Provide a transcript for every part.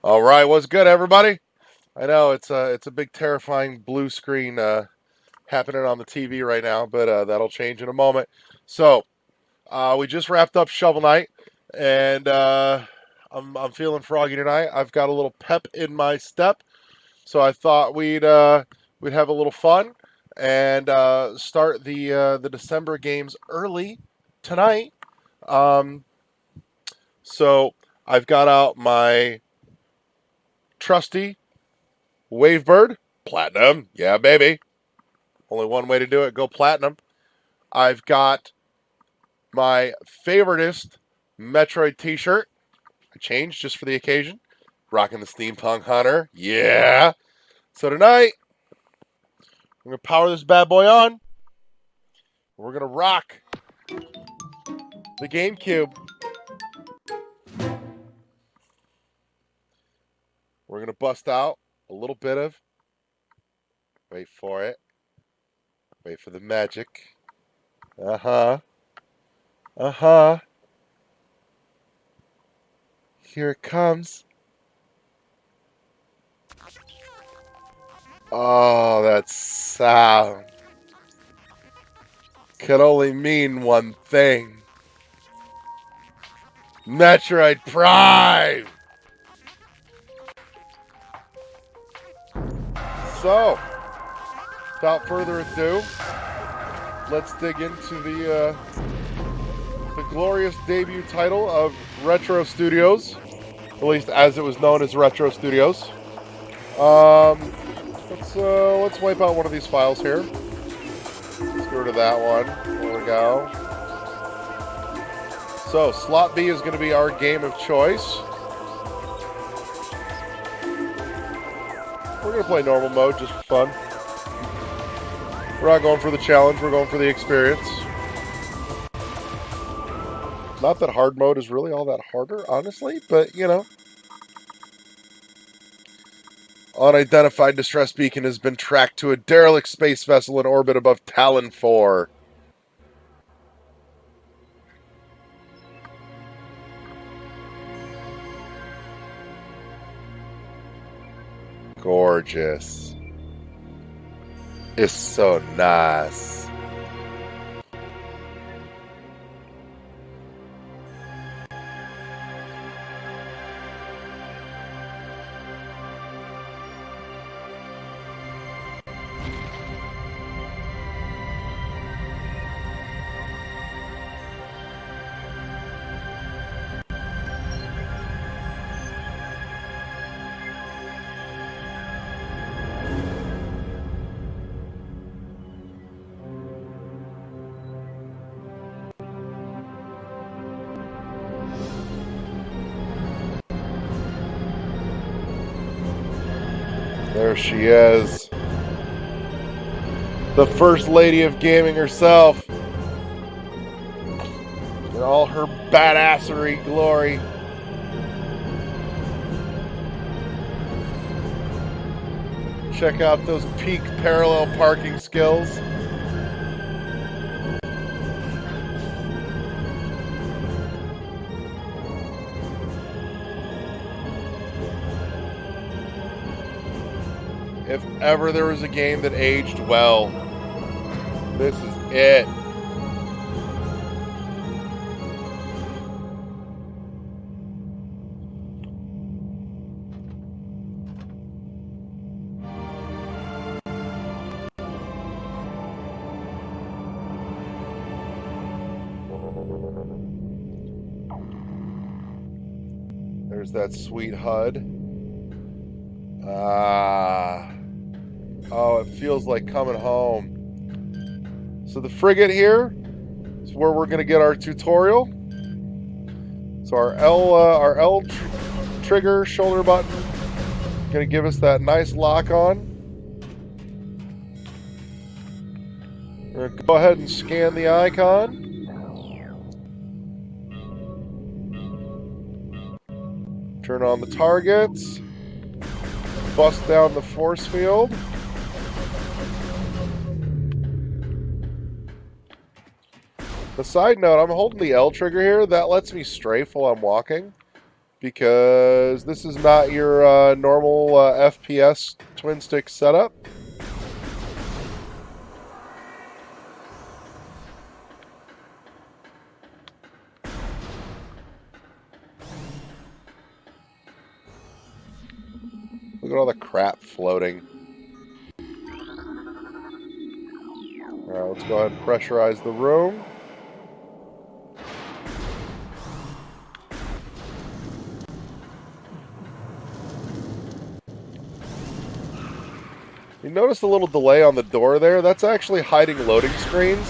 All right, what's good, everybody? I know it's a big terrifying blue screen happening on the TV right now, but that'll change in a moment. So we just wrapped up Shovel Knight, and I'm feeling froggy tonight. I've got a little pep in my step, so I thought we'd have a little fun and start the December games early tonight. Um, so I've got out my trusty Wavebird Platinum. Yeah, baby. Only one way to do it. Go Platinum. I've got my favoritist Metroid t-shirt. I changed just for the occasion. Rocking the Steampunk Hunter. Yeah. So tonight, I'm going to power this bad boy on. We're going to rock the GameCube. We're going to bust out a little bit of, wait for it, wait for the magic. Uh-huh. Uh-huh. Here it comes. Oh, that sound can only mean one thing. Metroid Prime! So, without further ado, let's dig into the glorious debut title of Retro Studios, at least as it was known as Retro Studios. Let's wipe out one of these files here. Let's get rid of that one. There we go. So, Slot B is going to be our game of choice. We're going to play normal mode just for fun. We're not going for the challenge, we're going for the experience. Not that hard mode is really all that harder, honestly, but you know. Unidentified distress beacon has been tracked to a derelict space vessel in orbit above Talon 4. Gorgeous. It's so nice. There she is. The First Lady of Gaming herself. In all her badassery glory. Check out those peak parallel parking skills. If ever there was a game that aged well, this is it. There's that sweet HUD. Oh, it feels like coming home. So the frigate here is where we're going to get our tutorial. So our L trigger shoulder button going to give us that nice lock on. We're going to go ahead and scan the icon. Turn on the targets. Bust down the force field. A side note, I'm holding the L trigger here. That lets me strafe while I'm walking. because this is not your normal FPS twin stick setup. Look at all the crap floating. Alright, let's go ahead and pressurize the room. You notice the little delay on the door there? That's actually hiding loading screens.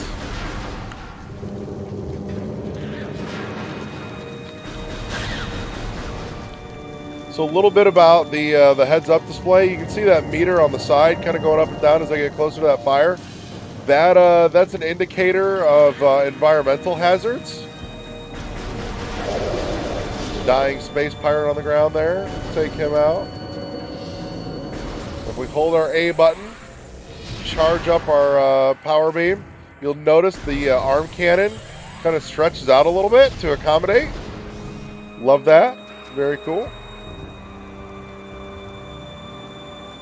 So a little bit about the heads-up display. You can see that meter on the side kind of going up and down as I get closer to that fire. That's an indicator of environmental hazards. Dying space pirate on the ground there. Take him out. If we hold our A button, charge up our power beam, you'll notice the arm cannon kind of stretches out a little bit to accommodate. Love that. Very cool.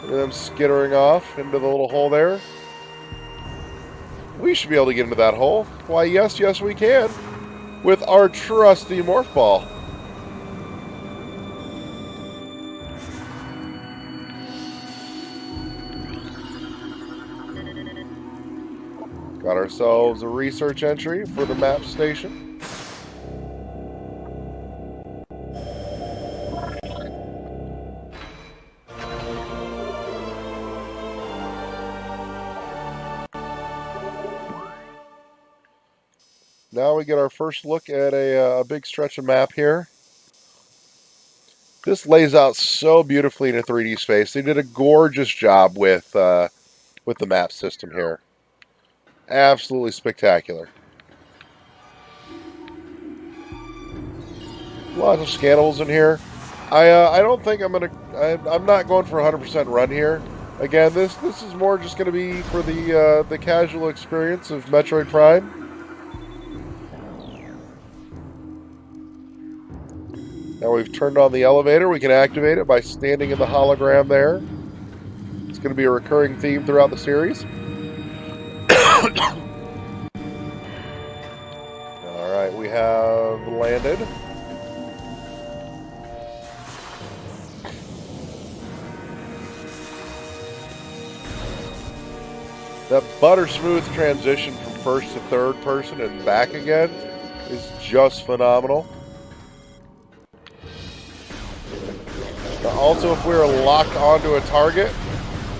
Look at them skittering off into the little hole there. We should be able to get into that hole. Why, yes, we can. With our trusty morph ball. Got ourselves a research entry for the map station. Now we get our first look at a big stretch of map here. This lays out so beautifully in a 3D space. They did a gorgeous job with the map system here. Absolutely spectacular. Lots of scannables in here. I don't think I'm not going for a 100% run here. Again, this is more just going to be for the casual experience of Metroid Prime. Now we've turned on the elevator. We can activate it by standing in the hologram there. It's going to be a recurring theme throughout the series. Alright, we have landed. That butter smooth transition from first to third person and back again is just phenomenal. Now also, if we're locked onto a target,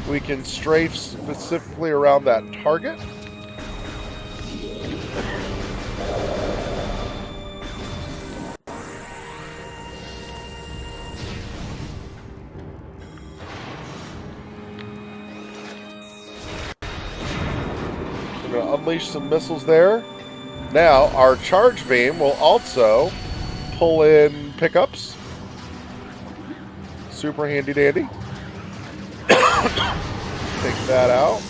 we can strafe specifically around that target. We're going to unleash some missiles there. Now, our charge beam will also pull in pickups. Super handy dandy. Take that out.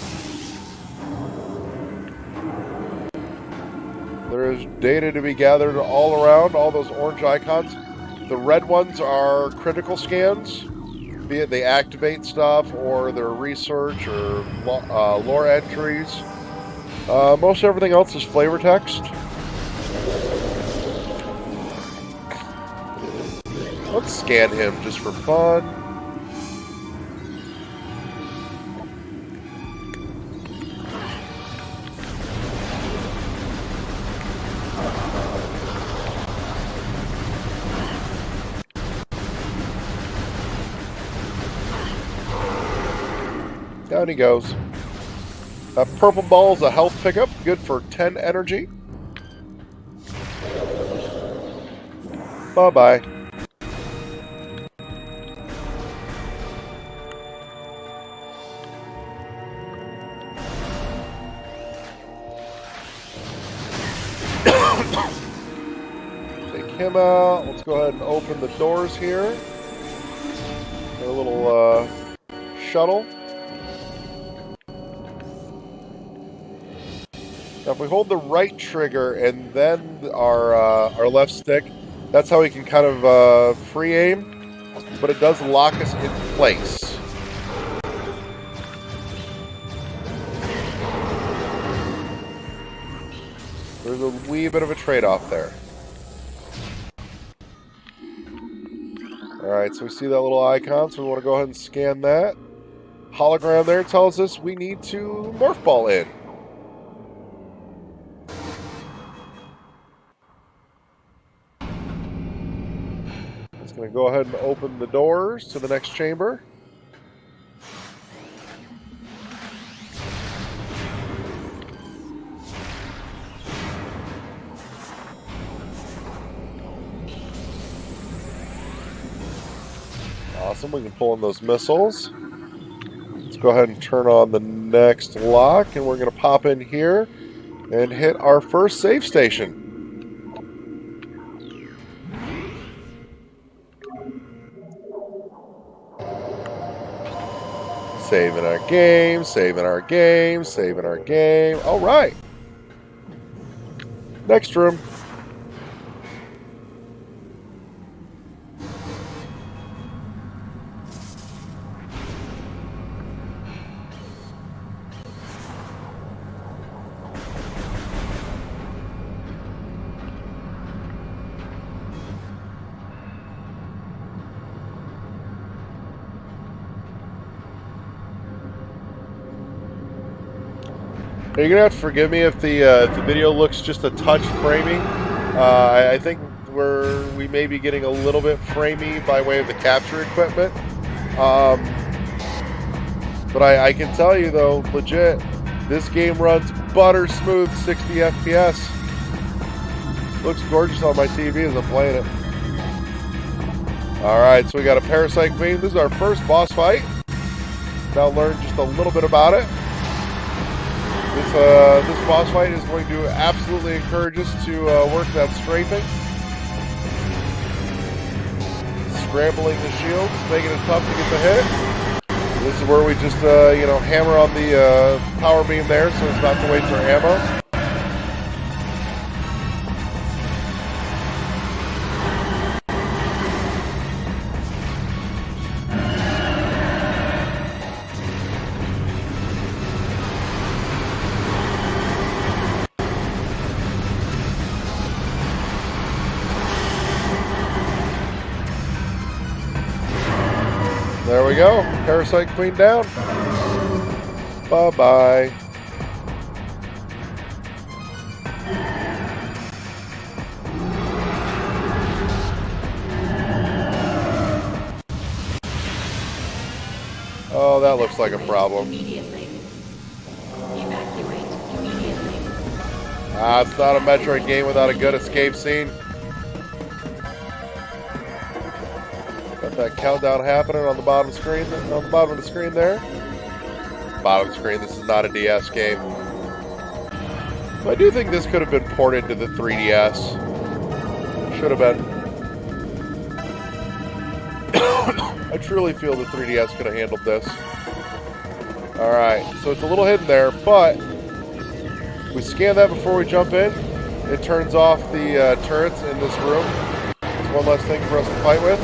There is data to be gathered all around, all those orange icons. The red ones are critical scans, be it they activate stuff or their research or lore entries. Most everything else is flavor text. Let's scan him just for fun. Down he goes. That purple ball is a health pickup, good for 10 energy. Bye-bye. Take him out. Let's go ahead and open the doors here. Got a little shuttle. Now if we hold the right trigger and then our left stick, That's how we can kind of free aim, but it does lock us in place. There's a wee bit of a trade-off there. Alright, so we see that little icon, so we want to go ahead and scan that. Hologram there tells us we need to morph ball in. It's going to go ahead and open the doors to the next chamber. Awesome, we can pull in those missiles. Let's go ahead and turn on the next lock, and we're going to pop in here and hit our first save station. Saving our game, saving our game, saving our game. All right. Next room. You're gonna have to forgive me if the video looks just a touch framing. I think we may be getting a little bit framey by way of the capture equipment. But I can tell you though, legit, this game runs butter smooth 60 FPS. Looks gorgeous on my TV as I'm playing it. Alright, so we got a Parasite Queen. This is our first boss fight. Now learn just a little bit about it. This boss fight is going to absolutely encourage us to work that strafing. Scrambling the shields, making it tough to get the hit. This is where we just, hammer on the power beam there so as not to waste our ammo. There we go. Parasite Queen down. Bye-bye. Oh, that looks like a problem. Ah, it's not a Metroid game without a good escape scene. Got that countdown happening on the bottom screen, on the bottom of the screen there. Bottom screen, this is not a DS game. But I do think this could have been ported to the 3DS. Should have been. I truly feel the 3DS could have handled this. Alright, so it's a little hidden there, but we scan that before we jump in. It turns off the turrets in this room. It's one less thing for us to fight with.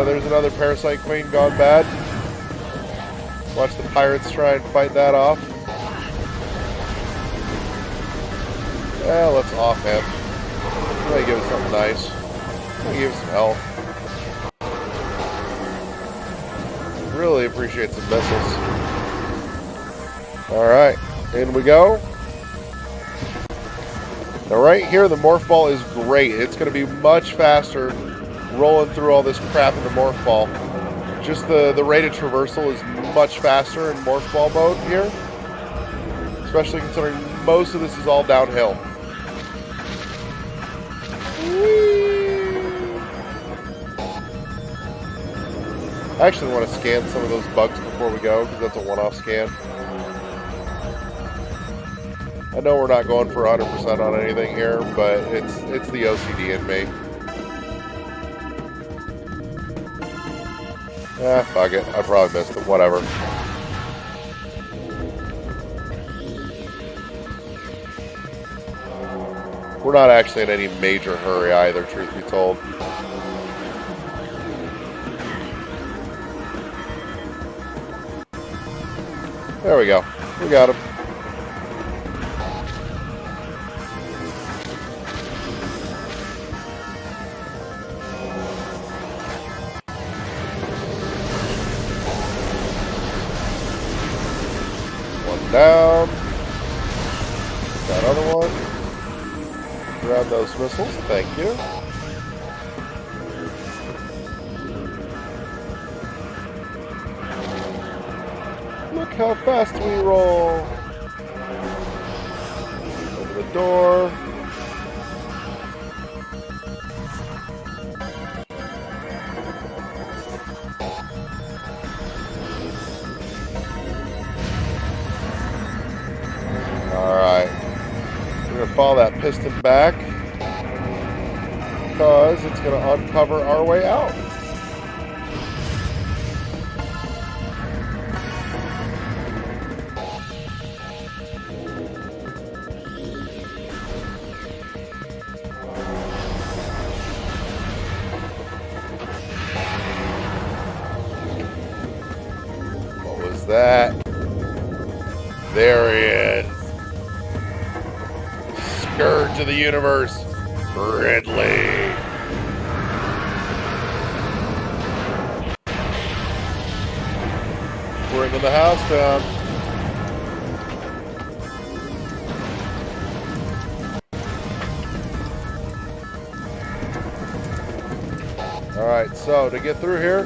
There's another Parasite Queen gone bad. Watch the pirates try and fight that off. Yeah, let's off him. Let me give it something nice. Let me give it some health. Really appreciate some missiles. Alright, in we go. Now right here, the morph ball is great. It's going to be much faster rolling through all this crap in the morph ball. Just the rate of traversal is much faster in morph ball mode here. Especially considering most of this is all downhill. I actually want to scan some of those bugs before we go, because that's a one-off scan. I know we're not going for 100% on anything here, but it's the OCD in me. Fuck it. I probably missed it. Whatever. We're not actually in any major hurry either, truth be told. There we go. We got him. One down. Got another one. Grab those missiles. Thank you. Look how fast we roll. Open the door. Alright. We're going to follow that piston back because it's going to uncover our way out. That. There he is. Scourge of the universe, Ridley. Bringing the house down. Alright, so to get through here,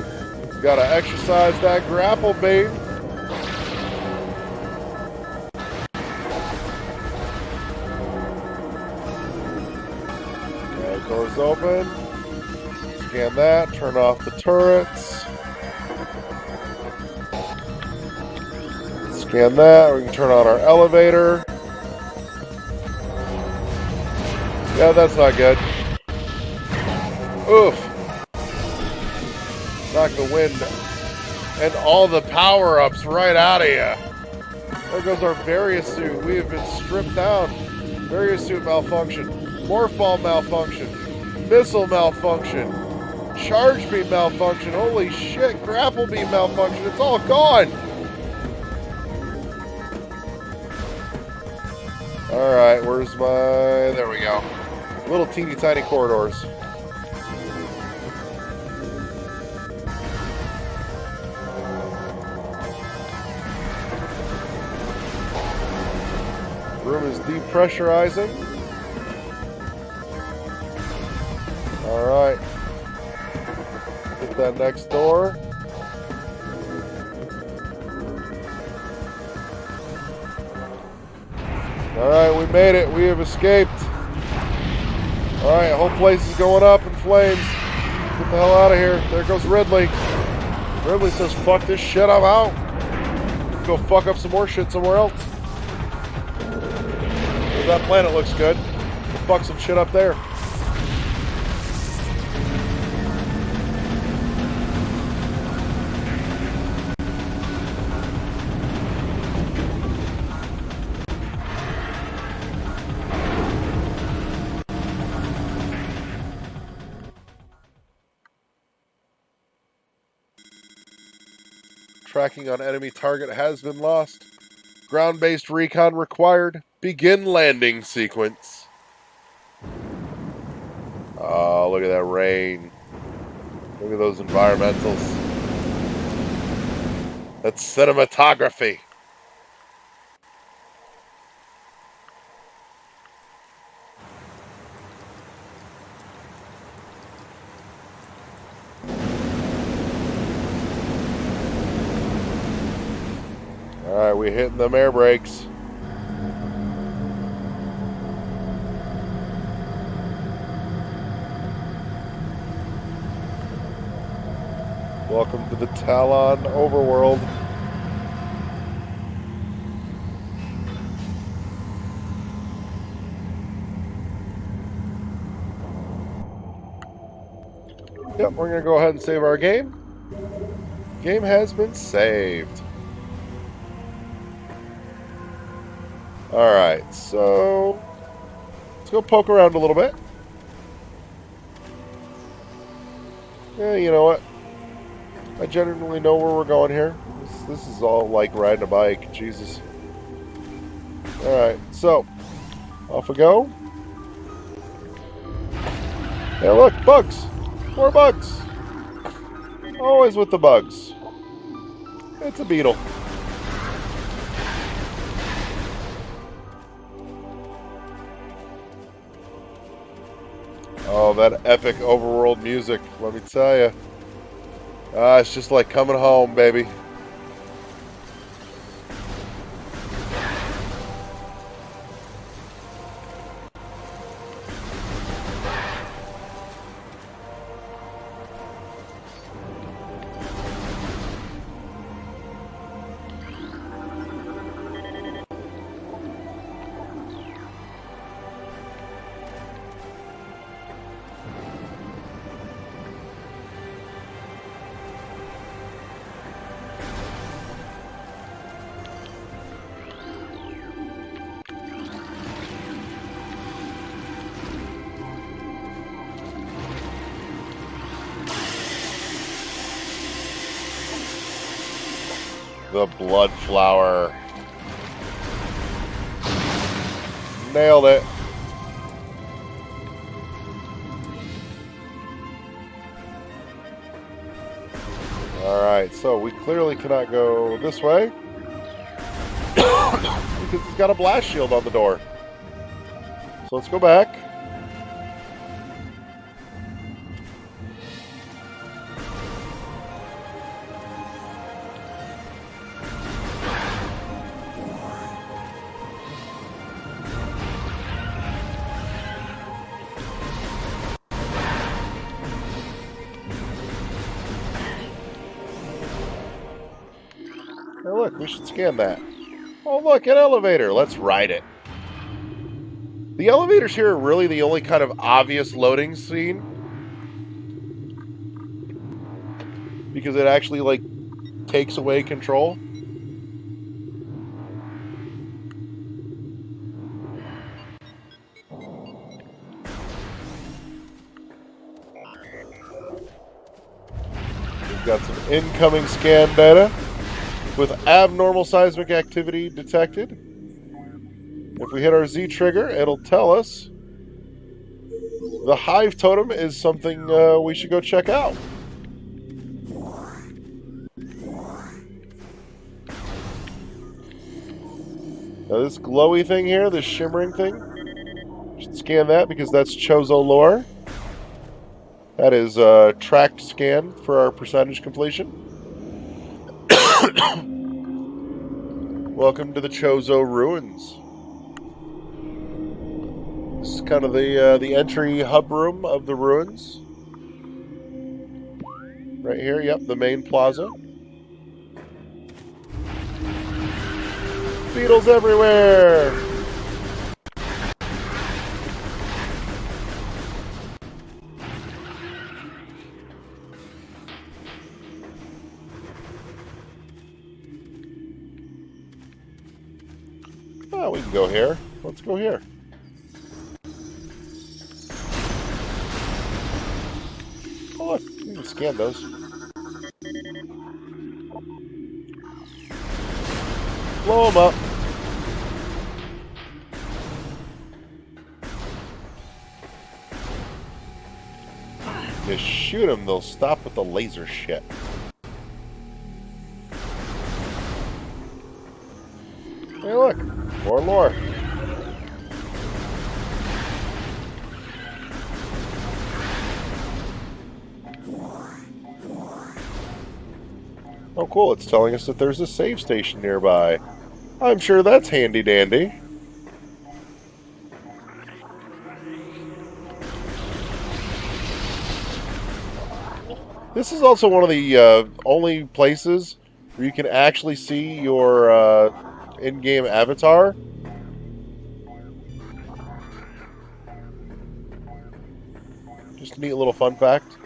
we've got to exercise that grapple beam. Doors open. Scan that. Turn off the turrets. Scan that. We can turn on our elevator. Yeah, that's not good. Oof. Knock the wind and all the power-ups right out of you. There goes our Various suit. We have been stripped down. Various suit malfunction. Morph ball malfunction. Missile malfunction. Charge beam malfunction. Holy shit. Grapple beam malfunction. It's all gone. Alright, where's my... There we go. Little teeny tiny corridors. Room is depressurizing. Alright. Hit that next door. Alright, we made it. We have escaped. Alright, whole place is going up in flames. Get the hell out of here. There goes Ridley. Ridley says, fuck this shit, I'm out. Go fuck up some more shit somewhere else. That planet looks good. We'll fuck some shit up there. Tracking on enemy target has been lost. Ground-based recon required. Begin landing sequence. Oh, look at that rain. Look at those environmentals. That's cinematography. Alright, we're hitting them air brakes. Welcome to the Talon overworld. Yep, we're going to go ahead and save our game. Game has been saved. Alright, so Let's go poke around a little bit. Yeah, you know what? I genuinely know where we're going here. This is all like riding a bike. Jesus. Alright, so, off we go. Hey, look, bugs! More bugs! Always with the bugs. It's a beetle. Oh, that epic overworld music, let me tell you. It's just like coming home, baby. The blood flower. Nailed it. Alright, so we clearly cannot go this way. Because it's got a blast shield on the door. So let's go back. Hey, look, we should scan that. Oh, look, an elevator. Let's ride it. The elevators here are really the only kind of obvious loading scene. Because it actually, like, takes away control. We've got some incoming scan data with abnormal seismic activity detected. If we hit our Z trigger, it'll tell us the hive totem is something we should go check out. Now this glowy thing here, this shimmering thing, should scan that because that's Chozo lore. That is a tracked scan for our percentage completion. Welcome to the Chozo ruins. This is kind of the entry hub room of the ruins. Right here, yep, the main plaza. Beetles everywhere! Oh, we can go here. Let's go here. Oh, look, you can scan those. Blow them up. Just shoot them, they'll stop with the laser shit. Hey, look, more lore. Oh, cool, it's telling us that there's a save station nearby. I'm sure that's handy dandy. This is also one of the only places where you can actually see your in-game avatar. Just a neat little fun fact.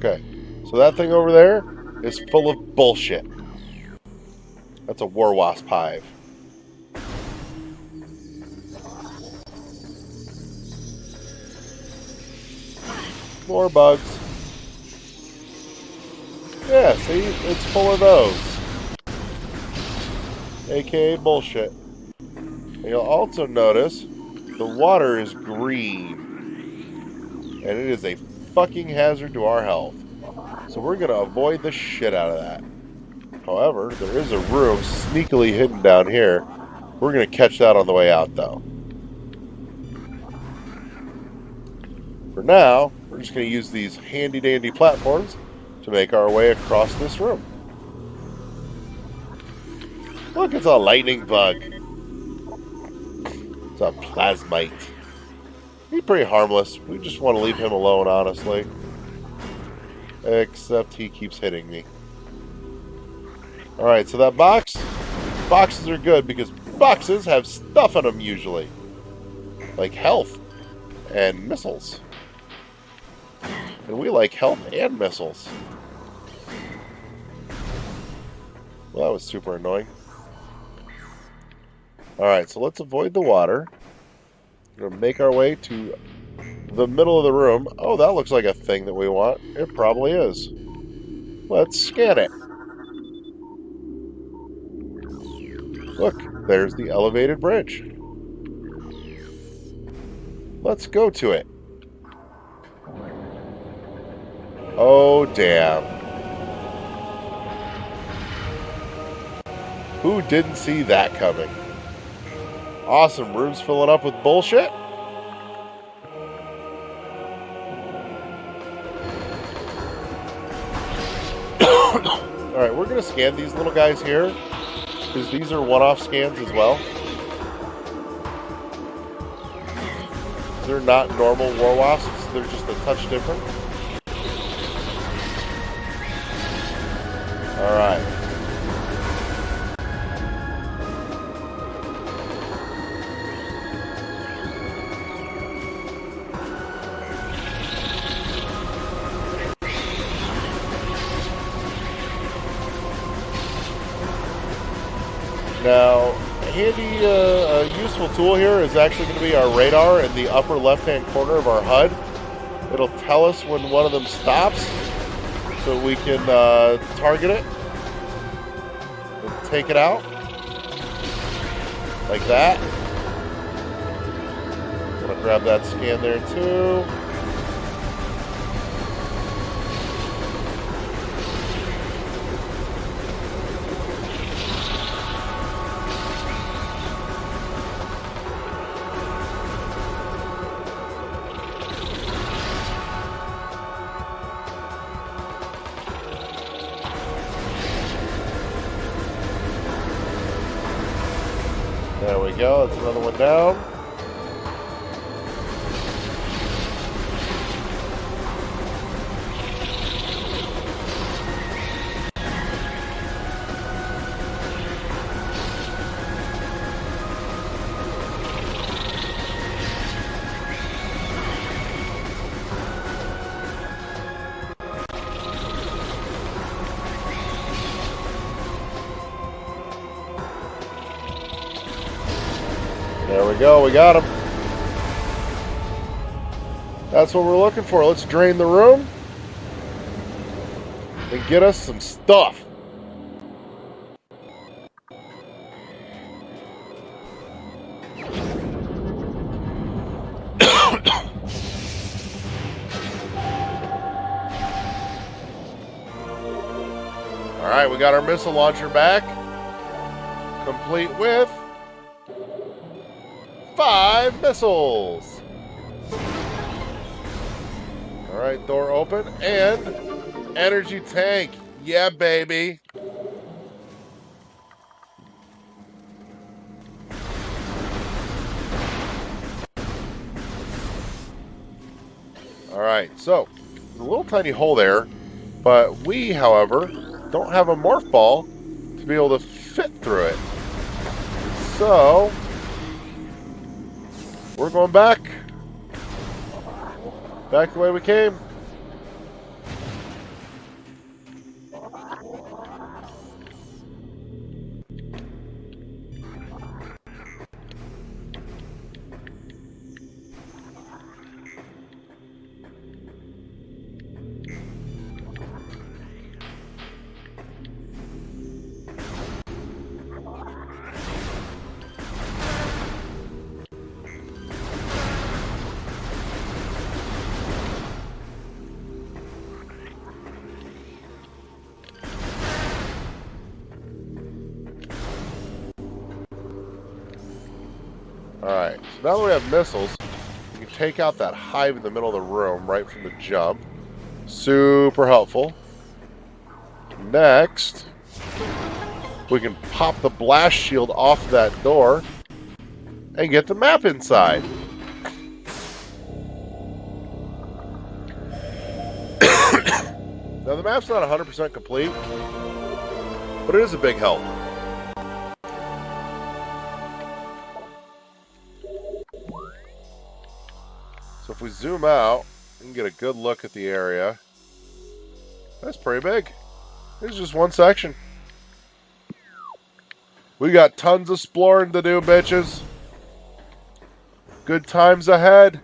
Okay. So that thing over there is full of bullshit. That's a war wasp hive. More bugs. Yeah, see? It's full of those. AKA bullshit. And you'll also notice the water is green. And it is a fucking hazard to our health. So we're going to avoid the shit out of that. However, there is a room sneakily hidden down here. We're going to catch that on the way out, though. For now, we're just going to use these handy-dandy platforms to make our way across this room. Look, it's a lightning bug. It's a plasmite. He's pretty harmless. We just want to leave him alone, honestly. Except he keeps hitting me. Alright, so that box. Boxes are good because boxes have stuff in them usually. Like health and missiles. And we like health and missiles. Well, that was super annoying. Alright, so let's avoid the water. We're going to make our way to the middle of the room. Oh, that looks like a thing that we want. It probably is. Let's scan it. Look, there's the elevated bridge. Let's go to it. Oh, damn. Who didn't see that coming? Awesome, room's filling up with bullshit. Alright, we're going to scan these little guys here, because these are one-off scans as well. They're not normal war wasps, they're just a touch different. Alright. Now, a handy, useful tool here is actually going to be our radar in the upper left-hand corner of our HUD. It'll tell us when one of them stops, so we can target it and take it out, like that. I'm going to grab that scan there too. There we go, that's another one down. There we go, we got him. That's what we're looking for. Let's drain the room and get us some stuff. Alright, we got our missile launcher back. Complete with 5 missiles. Alright, door open. And energy tank. Yeah, baby. Alright, so a little tiny hole there, but we, however, don't have a morph ball to be able to fit through it. So we're going back the way we came. Alright, so now that we have missiles, we can take out that hive in the middle of the room right from the jump. Super helpful. Next, we can pop the blast shield off that door and get the map inside. Now, the map's not 100% complete, but it is a big help. So if we zoom out, we can get a good look at the area. That's pretty big. It's just one section. We got tons of exploring to do, bitches. Good times ahead.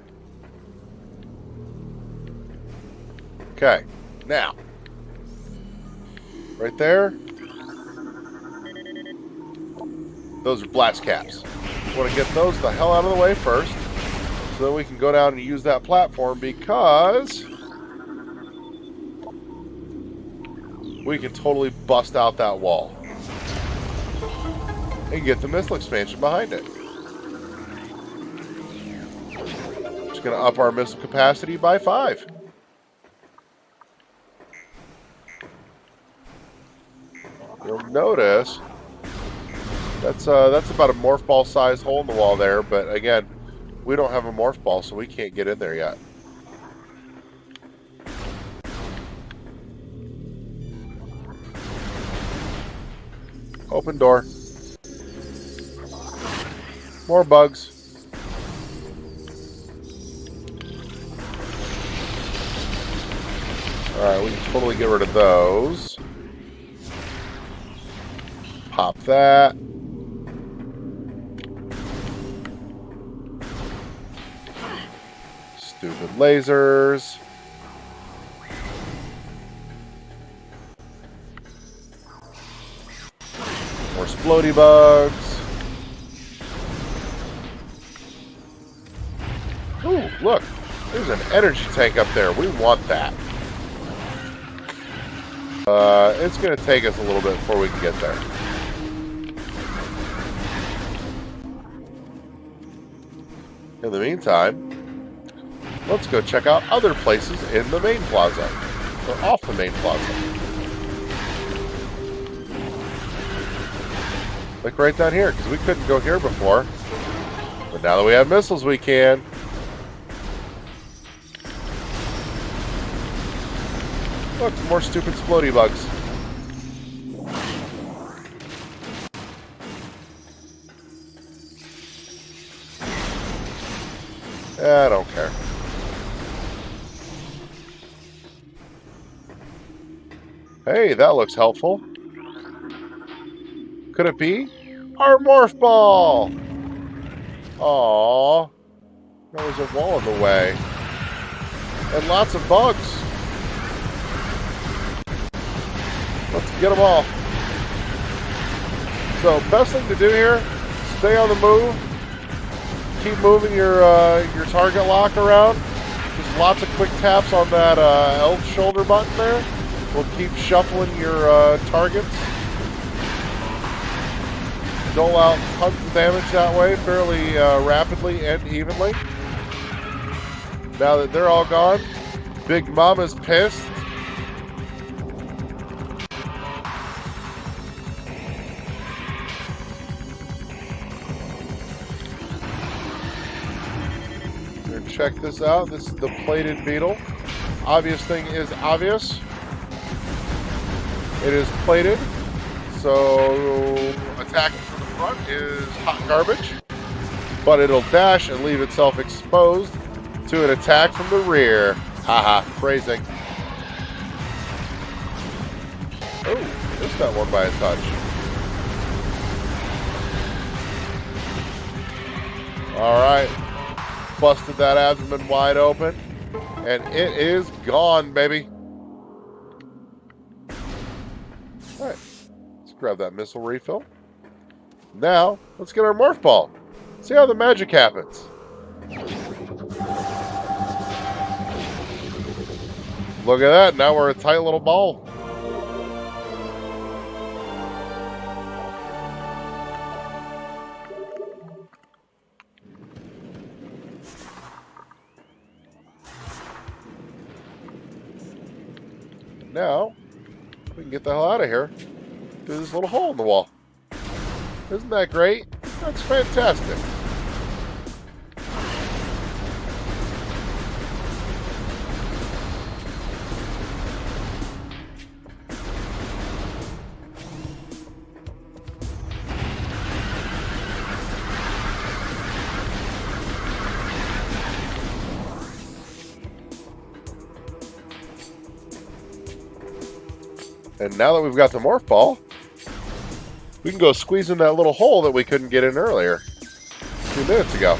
Okay, now, right there, those are blast caps. We want to get those the hell out of the way first, so that we can go down and use that platform, because we can totally bust out that wall and get the missile expansion behind it. Just going to up our missile capacity by 5. You'll notice that's about a morph ball sized hole in the wall there, but again, we don't have a morph ball, so we can't get in there yet. Open door. More bugs. Alright, we can totally get rid of those. Pop that. Stupid lasers. More splody bugs. Ooh, look. There's an energy tank up there. We want that. It's going to take us a little bit before we can get there. In the meantime, let's go check out other places in the main plaza. Or off the main plaza. Like right down here, because we couldn't go here before. But now that we have missiles, we can. Look, more stupid splody bugs. I don't care. Hey, that looks helpful. Could it be our morph ball? Aww. There was a wall in the way. And lots of bugs. Let's get them all. So, best thing to do here, stay on the move. Keep moving your target lock around. Just lots of quick taps on that L shoulder button there. We'll keep shuffling your targets. Dole out tons of damage that way fairly rapidly and evenly. Now that they're all gone, Big Mama's pissed. Check this out. This is the plated beetle. Obvious thing is obvious. It is plated, so attacking from the front is hot garbage. But it'll dash and leave itself exposed to an attack from the rear. Haha, phrasing. Oh, missed that one by a touch. Alright. Busted that abdomen wide open, and it is gone, baby. All right, let's grab that missile refill. Now, let's get our morph ball. See how the magic happens. Look at that, now we're a tight little ball. now we can get the hell out of here through this little hole in the wall. Isn't that great? That's fantastic. And now that we've got the morph ball, we can go squeeze in that little hole that we couldn't get in earlier, a few minutes ago.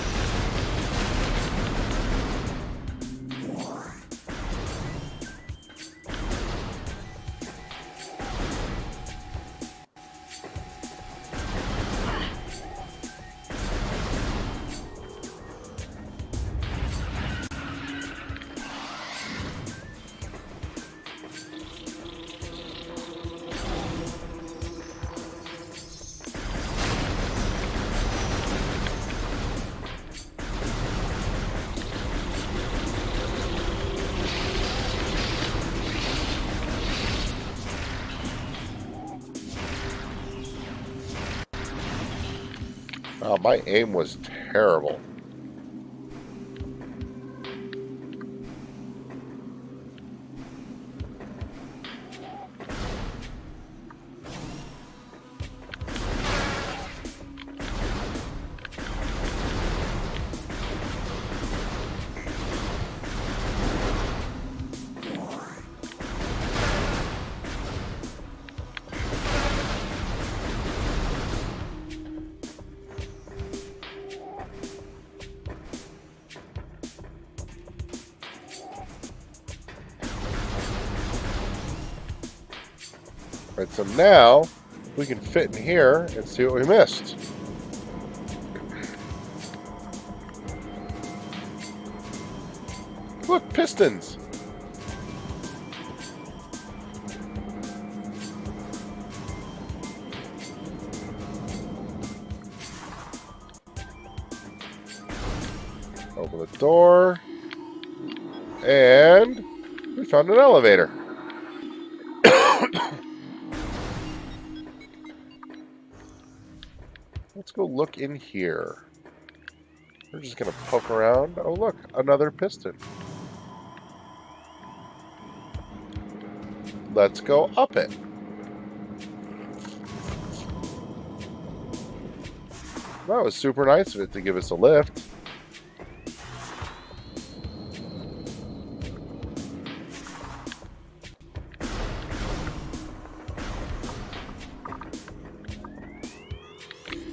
Oh, my aim was terrible. Right, so now we can fit in here and see what we missed. Look, pistons. Open the door. And we found an elevator. Let's go look in here. We're just going to poke around. Oh, look, another piston. Let's go up it. That was super nice of it to give us a lift.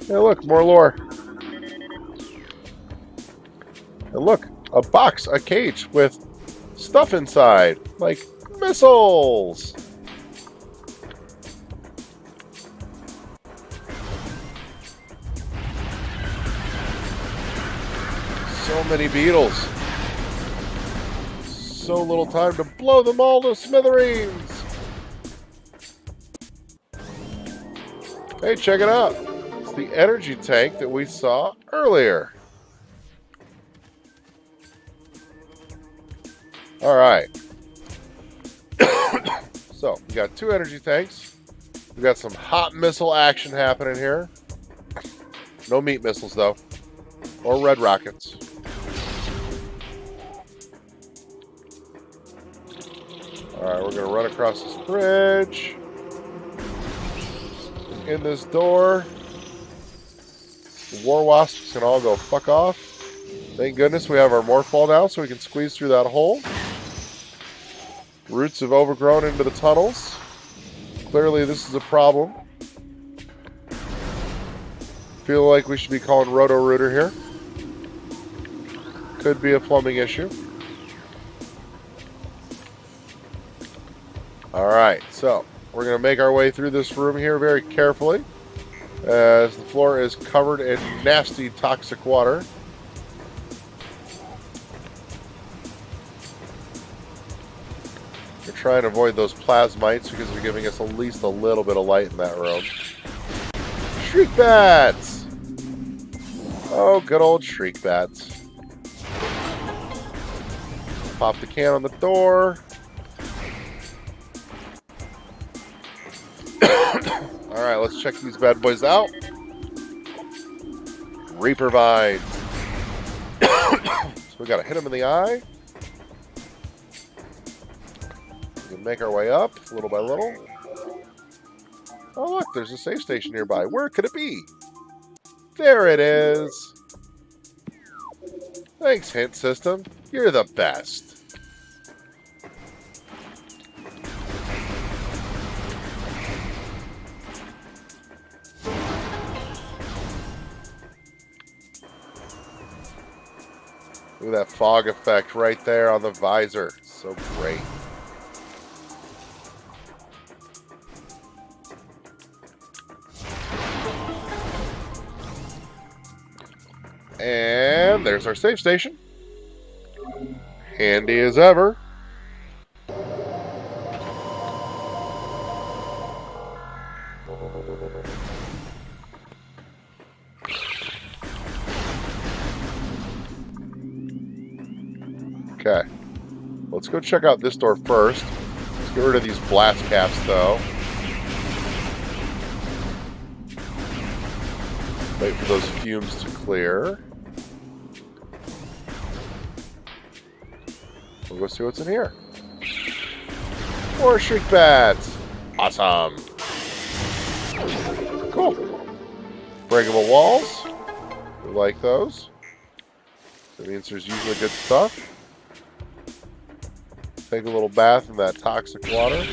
Hey, look, more lore. And look, a box, a cage with stuff inside, like missiles. So many beetles. So little time to blow them all to smithereens. Hey, check it out. It's the energy tank that we saw earlier. All right. So, we got 2 energy tanks. We got some hot missile action happening here. No meat missiles, though. Or red rockets. Alright, we're going to run across this bridge. In this door. The war wasps can all go fuck off. Thank goodness we have our morph ball now so we can squeeze through that hole. Roots have overgrown into the tunnels. Clearly this is a problem. Feel like we should be calling Roto-Rooter here. Could be a plumbing issue. Alright, so we're going to make our way through this room here very carefully, as the floor is covered in nasty toxic water. We're trying to avoid those plasmites because they're giving us at least a little bit of light in that room. Shriek bats! Oh, good old shriek bats. Pop the can on the door. Alright, let's check these bad boys out. Reaper vines. So we gotta hit him in the eye. We can make our way up little by little. Oh look, there's a safe station nearby. Where could it be? There it is. Thanks, hint system. You're the best. Look at that fog effect right there on the visor. So great. And there's our save station. Handy as ever. Okay. Let's go check out this door first. Let's get rid of these blast caps, though. Wait for those fumes to clear. We'll go see what's in here. More shriek bats. Awesome. Cool. Breakable walls. We like those. That means there's usually good stuff. Take a little bath in that toxic water.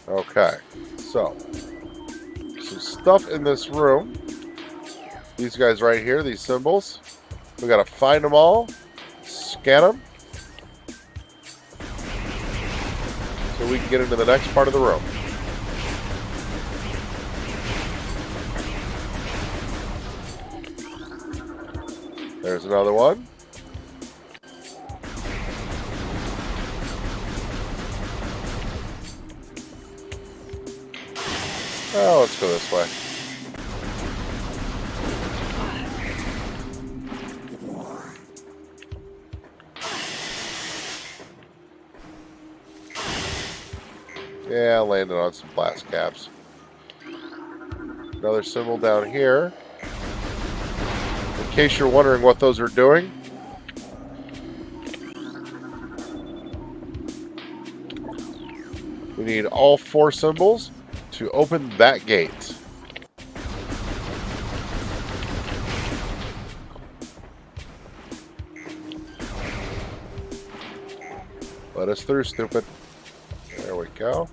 Okay, so some stuff in this room. These guys right here, these symbols. We gotta find them all, scan them, so we can get into the next part of the room. There's another one. Oh, let's go this way. Yeah, I landed on some blast caps. Another symbol down here. In case you're wondering what those are doing, we need all 4 symbols to open that gate. Let us through, stupid. There we go.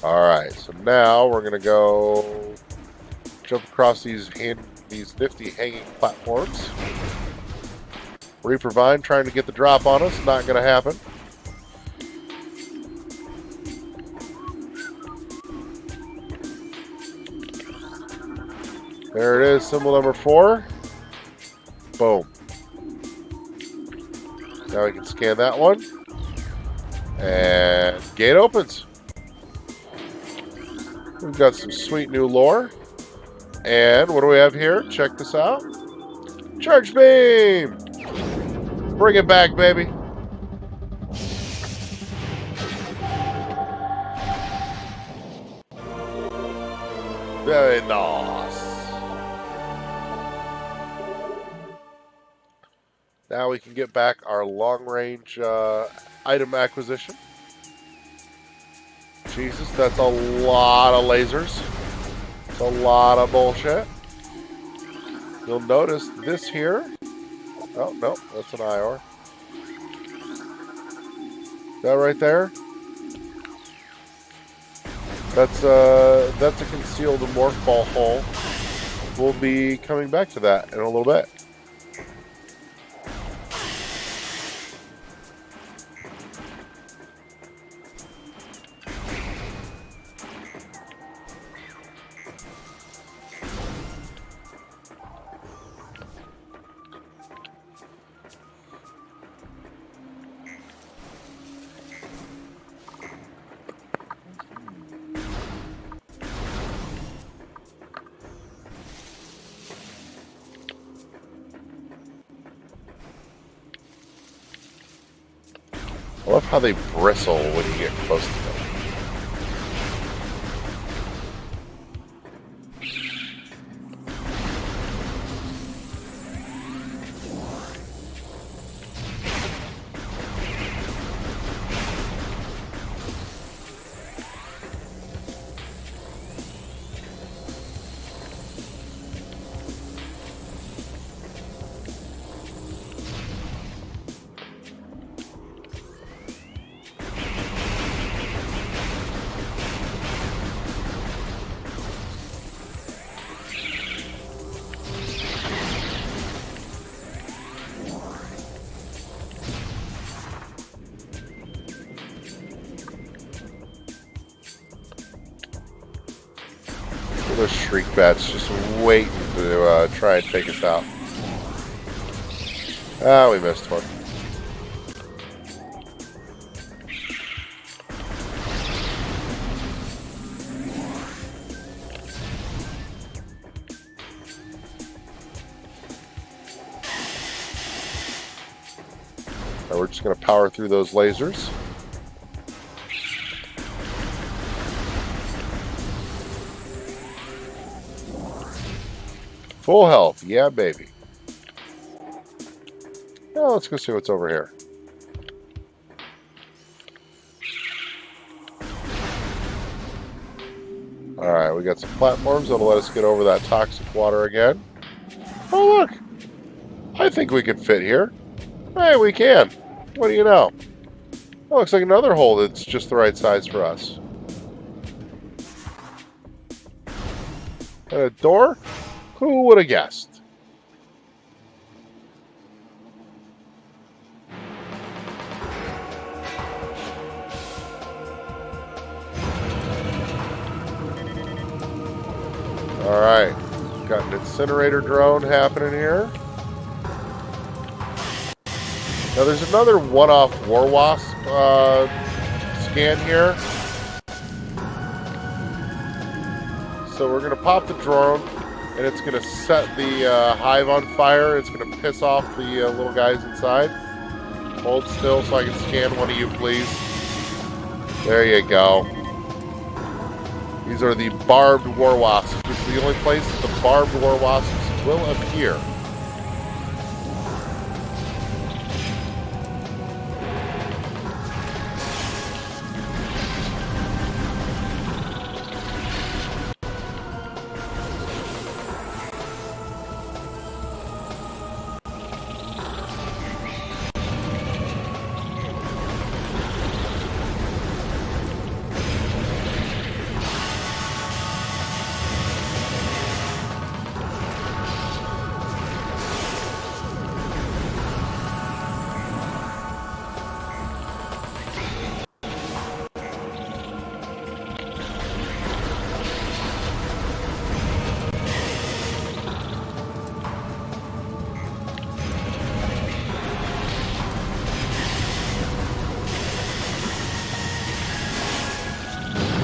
Alright, so now we're going to go jump across these nifty hanging platforms. Reaper Vine trying to get the drop on us. Not going to happen. There it is, symbol number 4. Boom. Now we can scan that one. And gate opens. We've got some sweet new lore. And what do we have here? Check this out. Charge beam! Bring it back, baby. Very nice. Now we can get back our long-range item acquisition. Jesus, that's a lot of lasers. It's a lot of bullshit. You'll notice this here. Oh, no, that's an IR. That right there? That's a concealed morph ball hole. We'll be coming back to that in a little bit. I love how they bristle when you get close to them. Those shriek bats just waiting to try and take us out. Ah, we missed one. Right, we're just going to power through those lasers. Full health, yeah, baby. Now let's go see what's over here. Alright, we got some platforms that'll let us get over that toxic water again. Oh, look! I think we can fit here. Hey, we can. What do you know? That looks like another hole that's just the right size for us. And a door? Who would have guessed? Alright. Got an incinerator drone happening here. Now there's another one-off War Wasp scan here. So we're going to pop the drone, and it's going to set the hive on fire. It's going to piss off the little guys inside. Hold still so I can scan one of you, please. There you go. These are the barbed war wasps. This is the only place that the barbed war wasps will appear.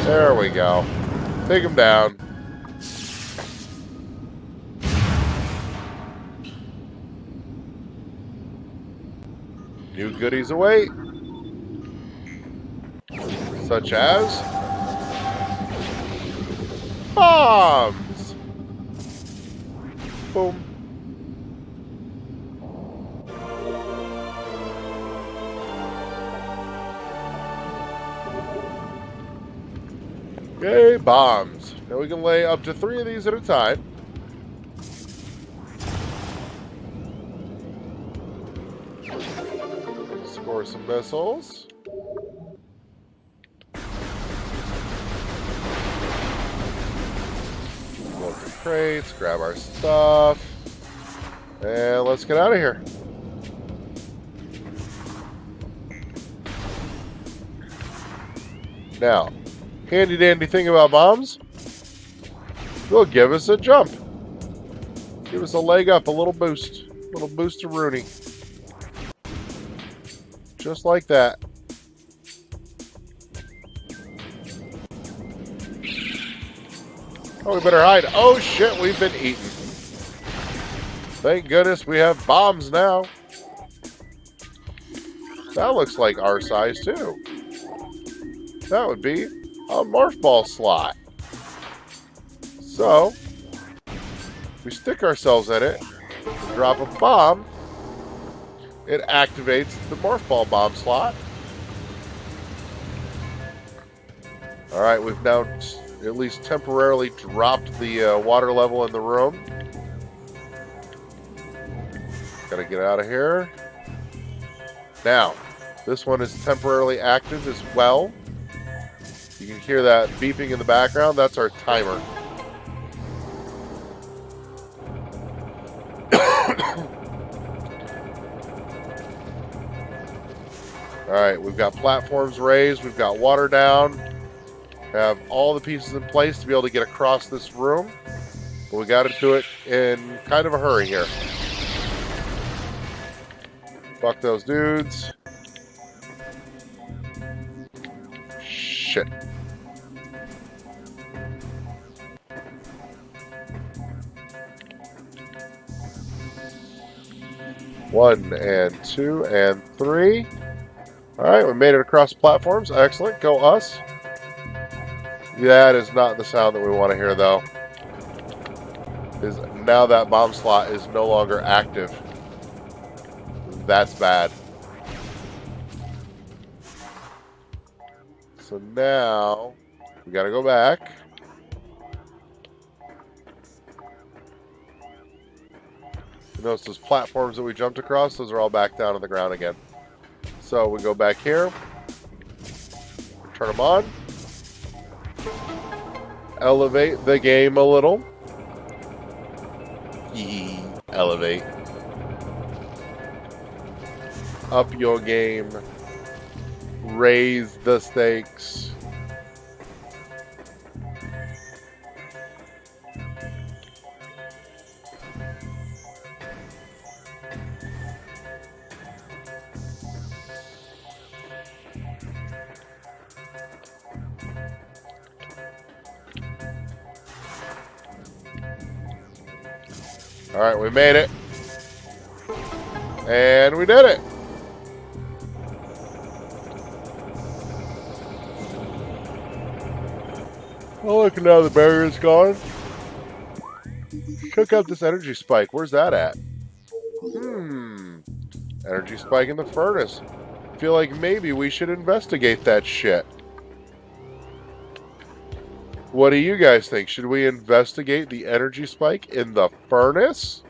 There we go. Take him down. New goodies await. Such as bombs. Boom. Okay, bombs. Now we can lay up to 3 of these at a time. Score some missiles. Load the crates, grab our stuff, and let's get out of here. Now, handy dandy thing about bombs, they'll give us a jump. Give us a leg up, a little boost. A little boost to Rooney. Just like that. Oh, we better hide. Oh shit, we've been eaten. Thank goodness we have bombs now. That looks like our size too. That would be a Morph Ball slot. So, we stick ourselves in it, drop a bomb, it activates the Morph Ball bomb slot. Alright, we've now at least temporarily dropped the water level in the room. Gotta get out of here. Now, this one is temporarily active as well. You can hear that beeping in the background. That's our timer. Alright, we've got platforms raised. We've got water down. Have all the pieces in place to be able to get across this room. But we got to do it in kind of a hurry here. Fuck those dudes. Shit. One and two and three. Alright, we made it across platforms. Excellent. Go us. That is not the sound that we want to hear, though. Is now that bomb slot is no longer active. That's bad. So now we gotta go back. You notice those platforms that we jumped across, those are all back down on the ground again. So we go back here, turn them on, elevate the game a little. Elevate. Up your game. Raise the stakes. Alright, we made it. And we did it. Oh, look, now the barrier's gone. Check out this energy spike. Where's that at? Energy spike in the furnace. Feel like maybe we should investigate that shit. What do you guys think? Should we investigate the energy spike in the furnace?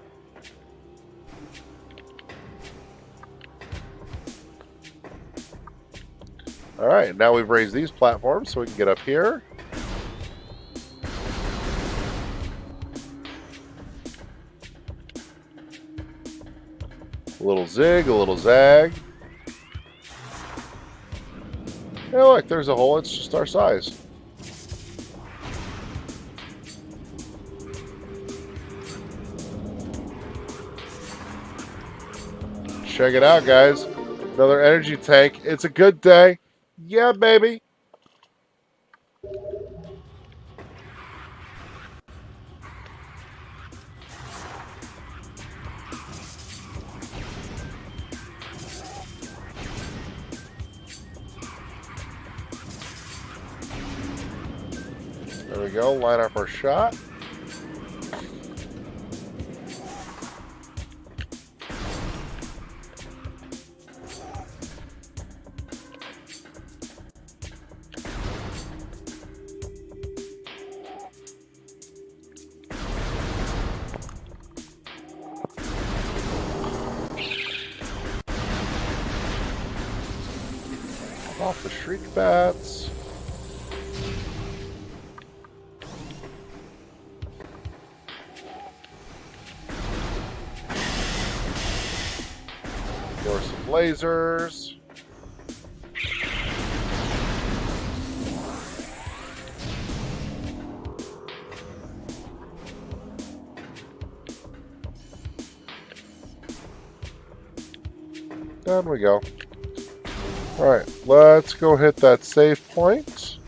Alright, now we've raised these platforms so we can get up here. A little zig, a little zag. Hey, look, there's a hole. It's just our size. Check it out, guys. Another energy tank. It's a good day. Yeah, baby. There we go. Line up our shot. Off the shriek bats. Or some lasers. Down we go. Alright, let's go hit that save point.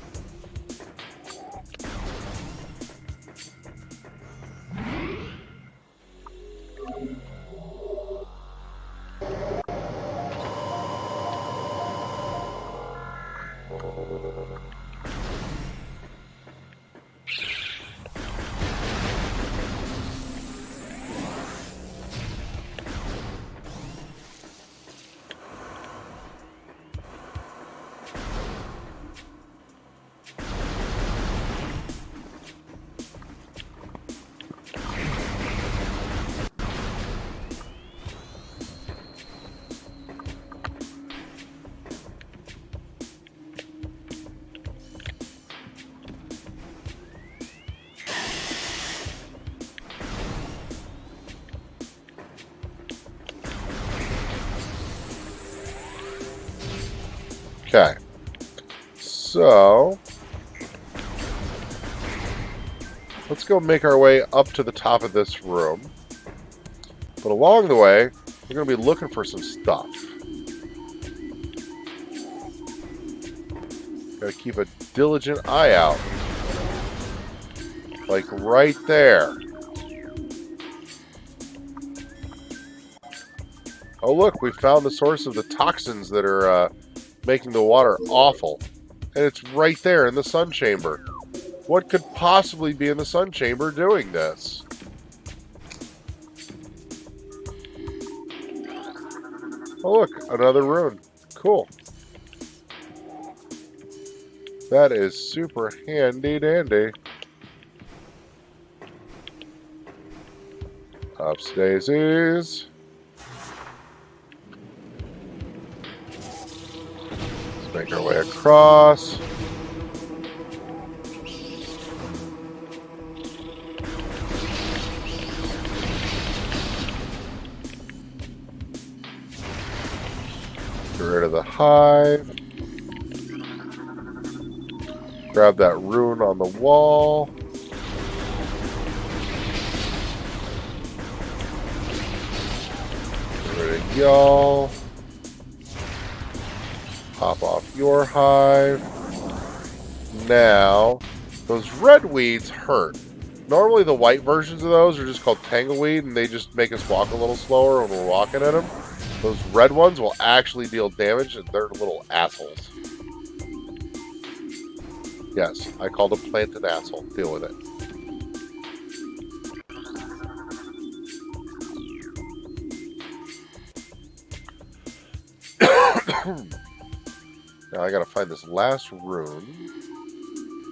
Okay. So, let's go make our way up to the top of this room. But along the way, we're going to be looking for some stuff. Got to keep a diligent eye out. Like right there. Oh look, we found the source of the toxins that are making the water awful. And it's right there in the sun chamber. What could possibly be in the sun chamber doing this? Oh look, another rune. Cool. That is super handy dandy. Ups daisies. Let's make our way across. Get rid of the hive. Grab that rune on the wall. Get rid of y'all. Pop off your hive. Now, those red weeds hurt. Normally the white versions of those are just called tangleweed, and they just make us walk a little slower when we're walking at them. Those red ones will actually deal damage, and they're little assholes. Yes, I called a plant an asshole. Deal with it. Now I gotta find this last rune.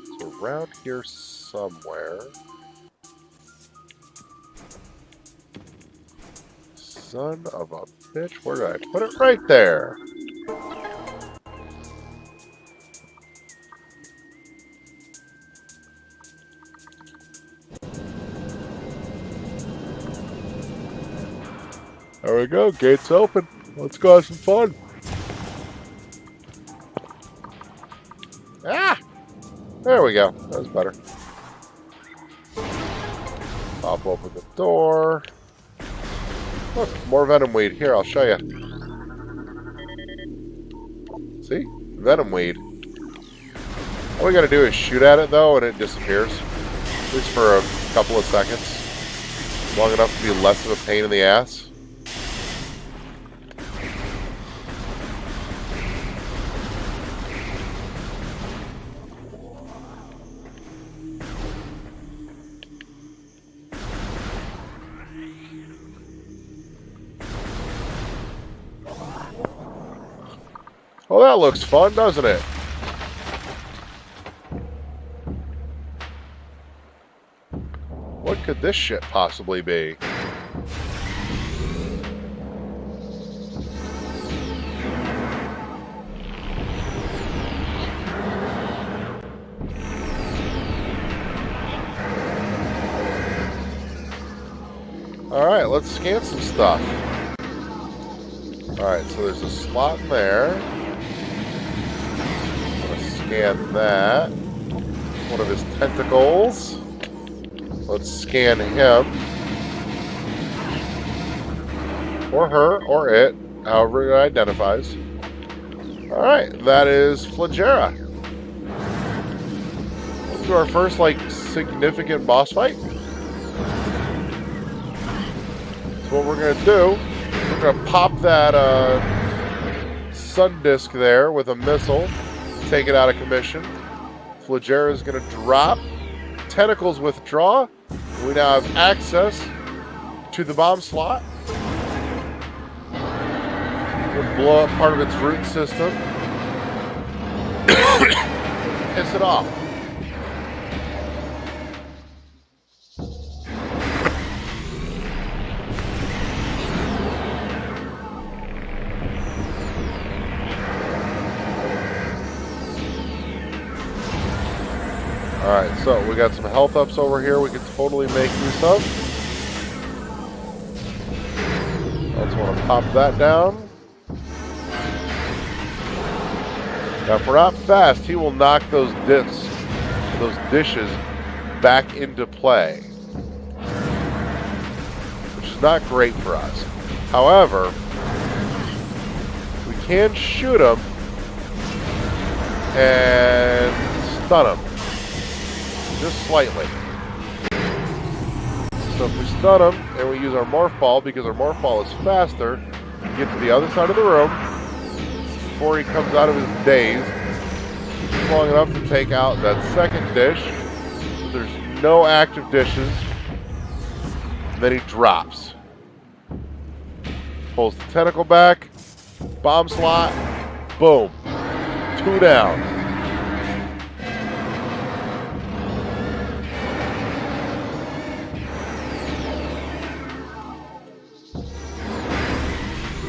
It's around here somewhere. Son of a bitch, where did I put it? Right there! There we go, gates open. Let's go have some fun. Ah! There we go. That was better. Pop open the door. Look, more venom weed. Here, I'll show you. See? Venom weed. All we gotta do is shoot at it, though, and it disappears. At least for a couple of seconds. Long enough to be less of a pain in the ass. Well, that looks fun, doesn't it? What could this shit possibly be? Alright, let's scan some stuff. Alright, so there's a slot in there. Scan that. One of his tentacles. Let's scan him. Or her, or it, however it identifies. Alright, that is Flagera. Let's do our first, significant boss fight. So what we're going to do, we're going to pop that sun disk there with a missile. Take it out of commission. Flagera is going to drop. Tentacles withdraw. We now have access to the bomb slot. We'll blow up part of its root system. Piss it off. Alright, so we got some health ups over here we can totally make use of. I just want to pop that down. Now, if we're not fast, he will knock those dishes back into play, which is not great for us. However, we can shoot him and stun him just slightly. So if we stun him and we use our morph ball, because our morph ball is faster, we get to the other side of the room before he comes out of his daze, just long enough to take out that second dish. So there's no active dishes. And then he drops. Pulls the tentacle back, bomb slot, boom. 2 down.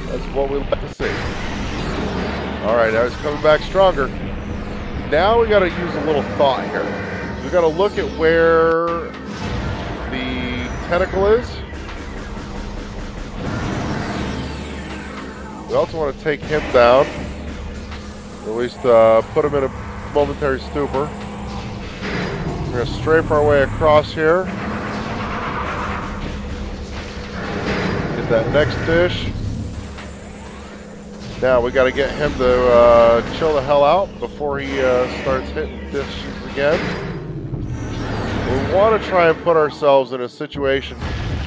That's what we like to see. Alright, now he's coming back stronger. Now we got to use a little thought here. We got to look at where the tentacle is. We also want to take him down. At least put him in a momentary stupor. We're going to strafe our way across here. Get that next dish. Now we got to get him to chill the hell out before he starts hitting dishes again. We want to try and put ourselves in a situation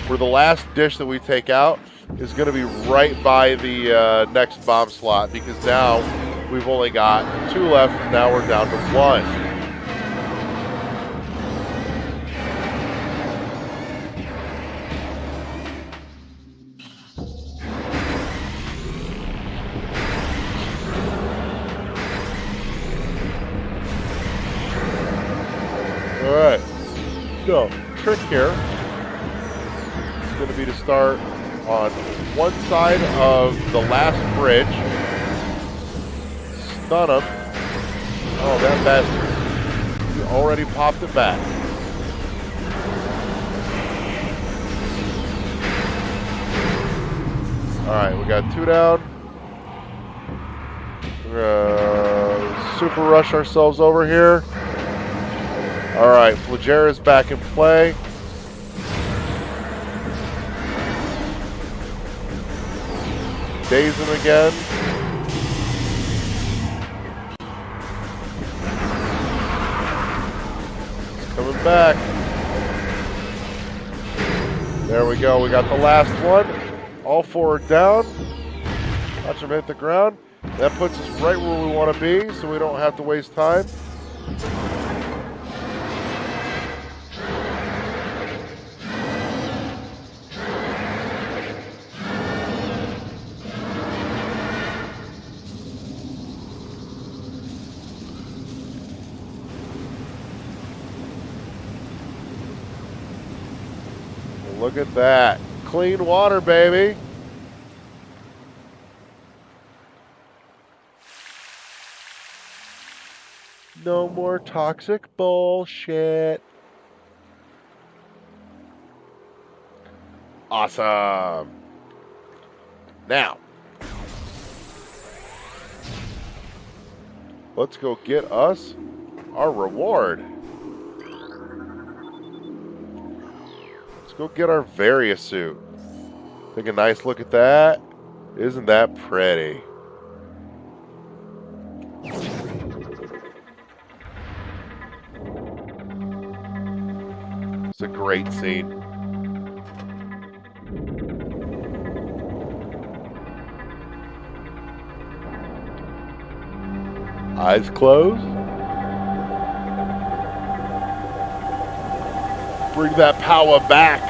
where the last dish that we take out is going to be right by the next bomb slot, because now we've only got 2 left, and now we're down to 1. Alright, so trick here is going to be to start on one side of the last bridge, stun him. Oh, that bastard. He already popped it back. Alright, we got 2 down. We're gonna super rush ourselves over here. Alright, Flagera's back in play. Daze him again. He's coming back. There we go. We got the last one. All 4 are down. Watch him hit the ground. That puts us right where we want to be, so we don't have to waste time. Look at that. Clean water, baby. No more toxic bullshit. Awesome. Now, let's go get us our reward. Go get our Varia suit. Take a nice look at that. Isn't that pretty? It's a great scene. Eyes closed. Bring that power back.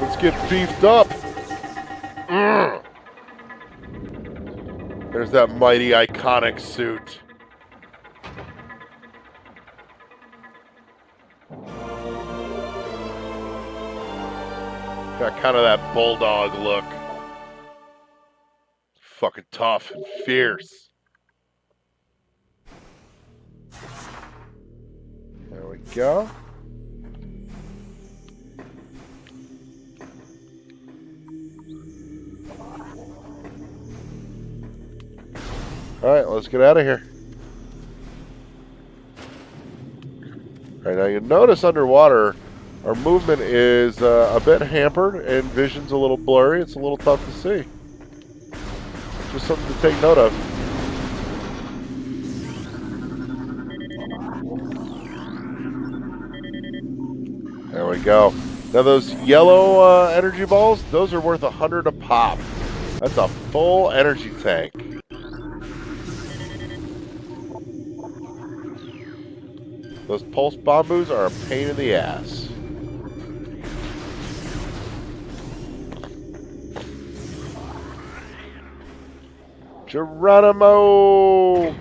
Let's get beefed up. There's that mighty iconic suit. Got kind of that bulldog look. Fucking tough and fierce. There we go. Alright, let's get out of here. Alright, now you notice underwater our movement is a bit hampered and vision's a little blurry. It's a little tough to see. Just something to take note of. There we go. Now those yellow energy balls, those are worth 100 a pop. That's a full energy tank. Those pulse bamboos are a pain in the ass. Geronimo!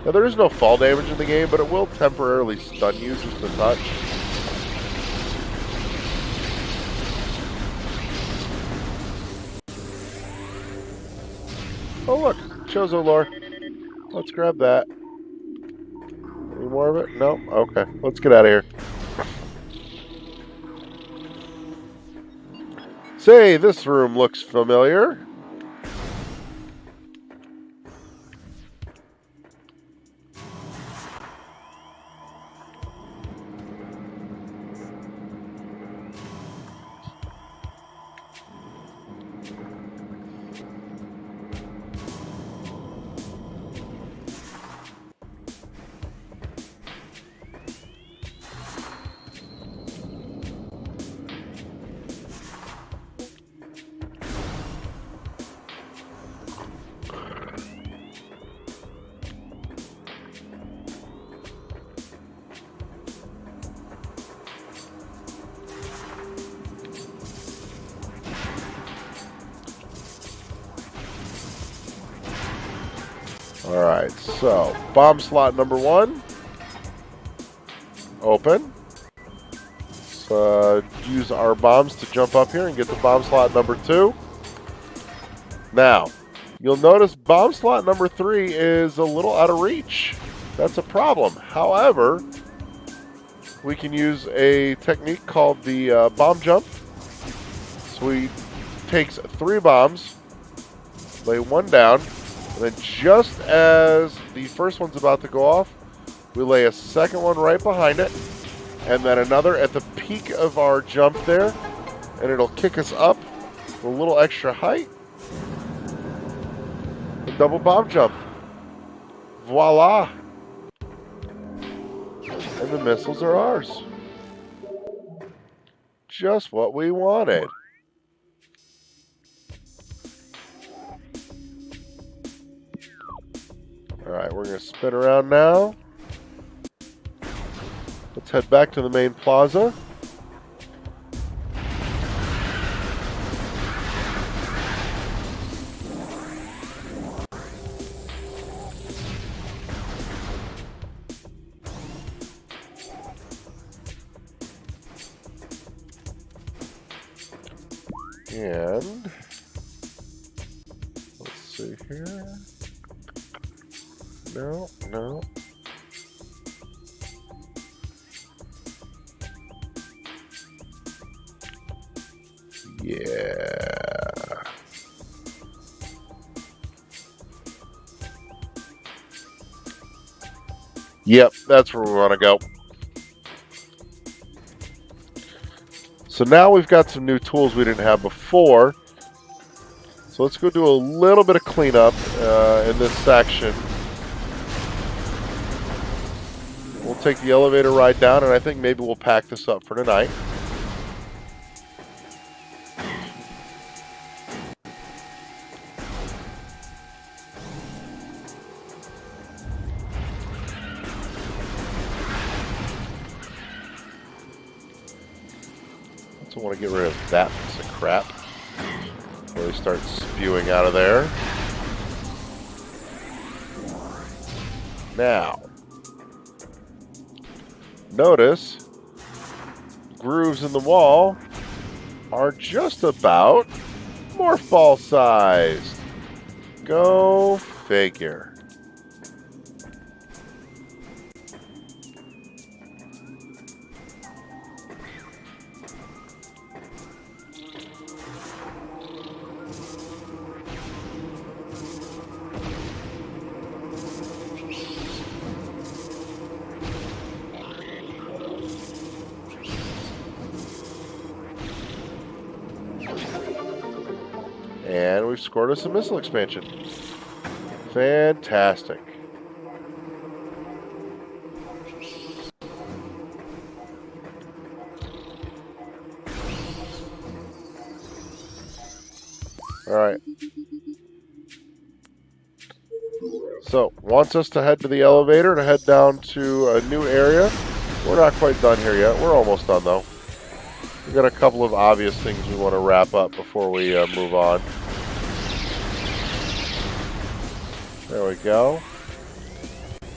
Now there is no fall damage in the game, but it will temporarily stun you just a touch. Oh look, Chozo lore. Let's grab that. Any more of it? No? Okay, let's get out of here. Say, this room looks familiar. Alright, so bomb slot number 1. Open. Let's use our bombs to jump up here and get the bomb slot number 2. Now, you'll notice bomb slot number 3 is a little out of reach. That's a problem. However, we can use a technique called the bomb jump. So we takes 3 bombs, lay 1 down, and then just as the first one's about to go off, we lay a second one right behind it, and then another at the peak of our jump there, and it'll kick us up with a little extra height. A double bomb jump. Voila! And the missiles are ours. Just what we wanted. Alright, we're going to spin around now. Let's head back to the main plaza. And let's see here. No. Yeah. Yep, that's where we want to go. So now we've got some new tools we didn't have before. So let's go do a little bit of cleanup in this section. We'll take the elevator ride down, and I think maybe we'll pack this up for tonight. I want to get rid of that piece of crap before they start spewing out of there. Now, notice grooves in the wall are just about morph ball sized. Go figure. we've scored us a missile expansion. Fantastic. All right. So, wants us to head to the elevator to head down to a new area. We're not quite done here yet. We're almost done, though. We've got a couple of obvious things we want to wrap up before we move on. There we go.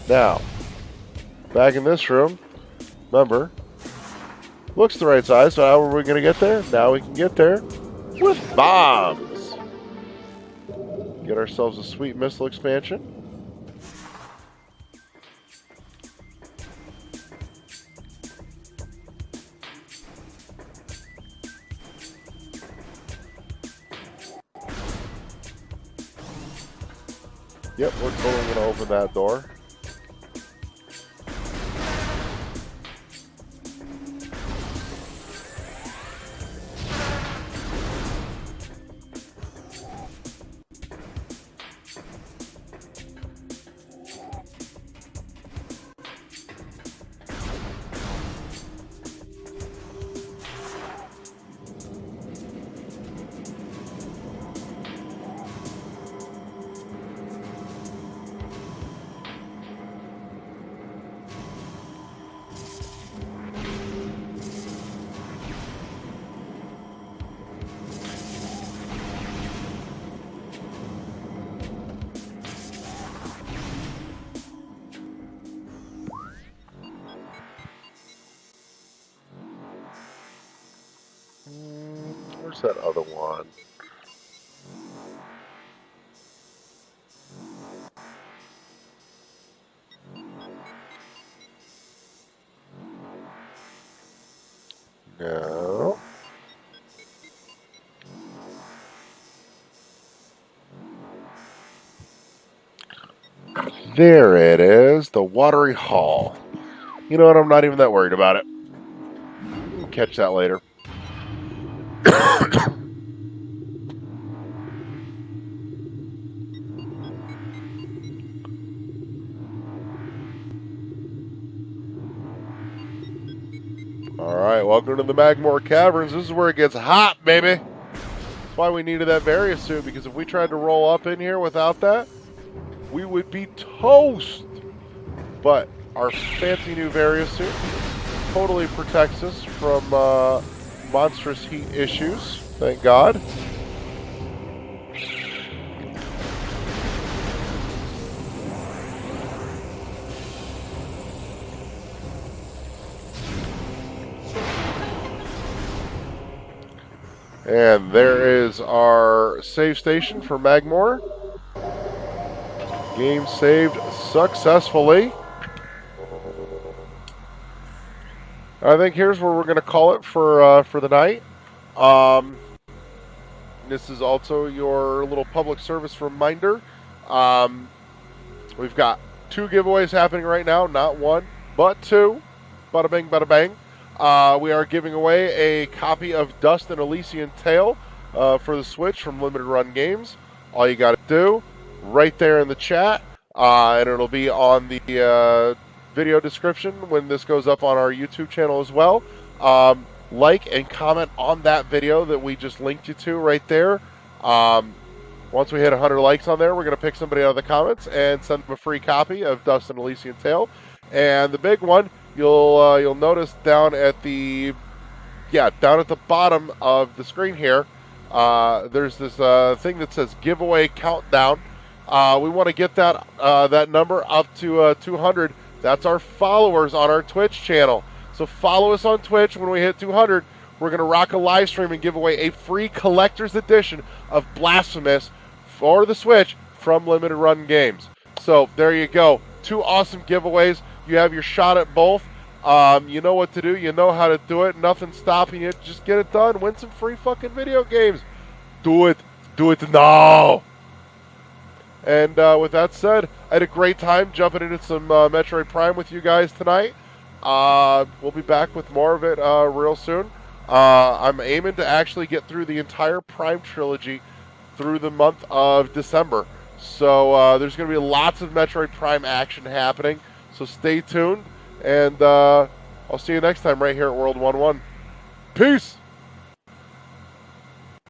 Now, back in this room, remember, looks the right size, so how are we going to get there? Now we can get there with bombs. Get ourselves a sweet missile expansion. Yep, we're totally going to open that door. Where's that other one? No. There it is, the watery hall. You know what, I'm not even that worried about it. We'll catch that later. Alright, welcome to the Magmore Caverns. This is where it gets hot, baby. That's why we needed that Various suit, because if we tried to roll up in here without that, we would be toast. But our fancy new Various suit totally protects us from monstrous heat issues. Thank God. And there is our save station for Magmore. Game saved successfully. I think here's where we're going to call it for the night. This is also your little public service reminder. We've got 2 giveaways happening right now. Not 1, but 2. Bada bing, bada bang. We are giving away a copy of Dust and Elysian Tale for the Switch from Limited Run Games. All you got to do, right there in the chat, and it'll be on the video description when this goes up on our YouTube channel as well. Like and comment on that video that we just linked you to right there. Once we hit 100 likes on there, we're going to pick somebody out of the comments and send them a free copy of Dust and Elysian Tale. And the big one, you'll notice down at the bottom of the screen here, there's this thing that says giveaway countdown. We want to get that number up to 200. That's our followers on our Twitch channel. So follow us on Twitch. When we hit 200, we're going to rock a live stream and give away a free collector's edition of Blasphemous for the Switch from Limited Run Games. So there you go. 2 awesome giveaways. You have your shot at both. You know what to do. You know how to do it. Nothing's stopping you. Just get it done. Win some free fucking video games. Do it. Do it now. And with that said, I had a great time jumping into some Metroid Prime with you guys tonight. We'll be back with more of it real soon. I'm aiming to actually get through the entire Prime trilogy through the month of December. So there's going to be lots of Metroid Prime action happening. So stay tuned, and I'll see you next time right here at World 1-1. Peace!